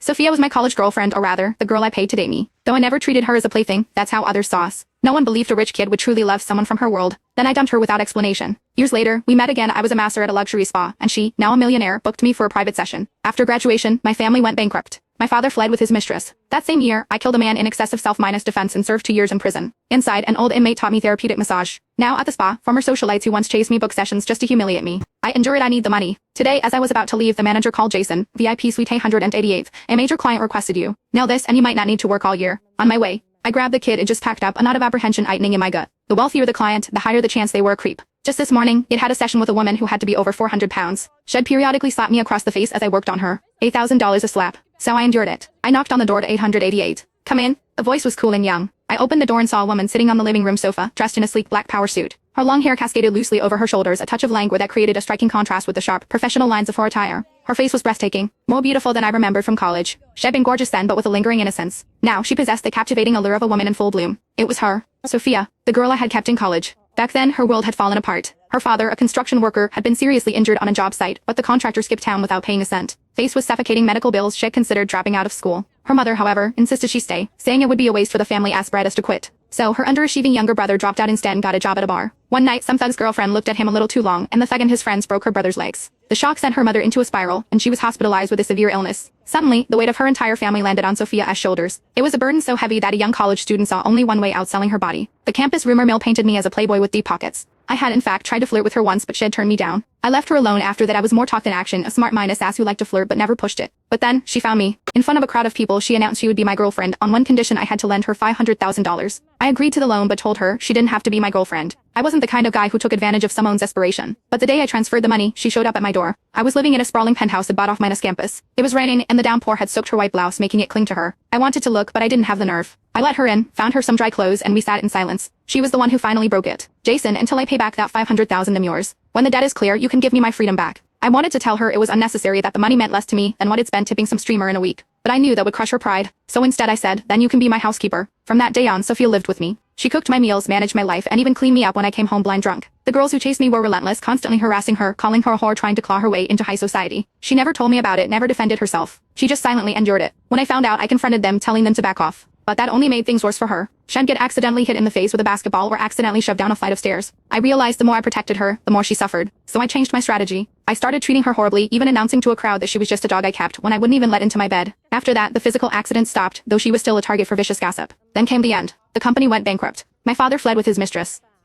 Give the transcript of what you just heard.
Sophia was my college girlfriend, or rather, the girl I paid to date me. Though I never treated her as a plaything, that's how others saw us. No one believed a rich kid would truly love someone from her world. Then I dumped her without explanation. Years later, we met again. I was a master at a luxury spa, and she, now a millionaire, booked me for a private session. After graduation, my family went bankrupt. My father fled with his mistress. That same year, I killed a man in excessive self-defense and served 2 years in prison. Inside, an old inmate taught me therapeutic massage. Now at the spa, former socialites who once chased me book sessions just to humiliate me. I endure it. I need the money. Today, as I was about to leave, the manager called. Jason, VIP Suite 888. A major client requested you. Nail this and you might not need to work all year. On my way, I grabbed the kid and just packed up, a knot of apprehension tightening in my gut. The wealthier the client, the higher the chance they were a creep. Just this morning, it had a session with a woman who had to be over 400 pounds. She'd periodically slap me across the face as I worked on her. $8,000 a slap. So I endured it. I knocked on the door to 888. Come in. The voice was cool and young. I opened the door and saw a woman sitting on the living room sofa, dressed in a sleek black power suit. Her long hair cascaded loosely over her shoulders, a touch of languor that created a striking contrast with the sharp, professional lines of her attire. Her face was breathtaking, more beautiful than I remembered from college. She'd been gorgeous then, but with a lingering innocence. Now she possessed the captivating allure of a woman in full bloom. It was her, Sophia, the girl I had kept in college. Back then, her world had fallen apart. Her father, a construction worker, had been seriously injured on a job site, but the contractor skipped town without paying a cent. Faced with suffocating medical bills, she'd considered dropping out of school. Her mother, however, insisted she stay, saying it would be a waste for the family apparatus to quit. So, her underachieving younger brother dropped out instead and got a job at a bar. One night, some thug's girlfriend looked at him a little too long, and the thug and his friends broke her brother's legs. The shock sent her mother into a spiral, and she was hospitalized with a severe illness. Suddenly, the weight of her entire family landed on Sophia's shoulders. It was a burden so heavy that a young college student saw only one way out: selling her body. The campus rumor mill painted me as a playboy with deep pockets. I had in fact tried to flirt with her once, but she'd turned me down. I left her alone after that. I was more talk than action, a smart-minded ass who liked to flirt but never pushed it. But then, she found me. In front of a crowd of people, she announced she would be my girlfriend, on one condition: I had to lend her $500,000. I agreed to the loan but told her she didn't have to be my girlfriend. I wasn't the kind of guy who took advantage of someone's desperation. But the day I transferred the money, she showed up at my door. I was living in a sprawling penthouse I'd bought off Minus campus. It was raining, and the downpour had soaked her white blouse, making it cling to her. I wanted to look, but I didn't have the nerve. I let her in, found her some dry clothes, and we sat in silence. She was the one who finally broke it. Jason, until I pay back that $500,000, I'm yours. When the debt is clear, you can give me my freedom back. I wanted to tell her it was unnecessary, that the money meant less to me than what it's been tipping some streamer in a week. But I knew that would crush her pride. So instead I said, then you can be my housekeeper. From that day on, Sophia lived with me. She cooked my meals, managed my life, and even cleaned me up when I came home blind drunk. The girls who chased me were relentless, constantly harassing her, calling her a whore, trying to claw her way into high society. She never told me about it, never defended herself. She just silently endured it. When I found out, I confronted them, telling them to back off. But that only made things worse for her. She'd get accidentally hit in the face with a basketball or accidentally shoved down a flight of stairs. I realized the more I protected her, the more she suffered. So I changed my strategy. I started treating her horribly, even announcing to a crowd that she was just a dog I kept when I wouldn't even let into my bed. After that, the physical accidents stopped, though she was still a target for vicious gossip. Then came the end. The company went bankrupt. My father fled with his mistress.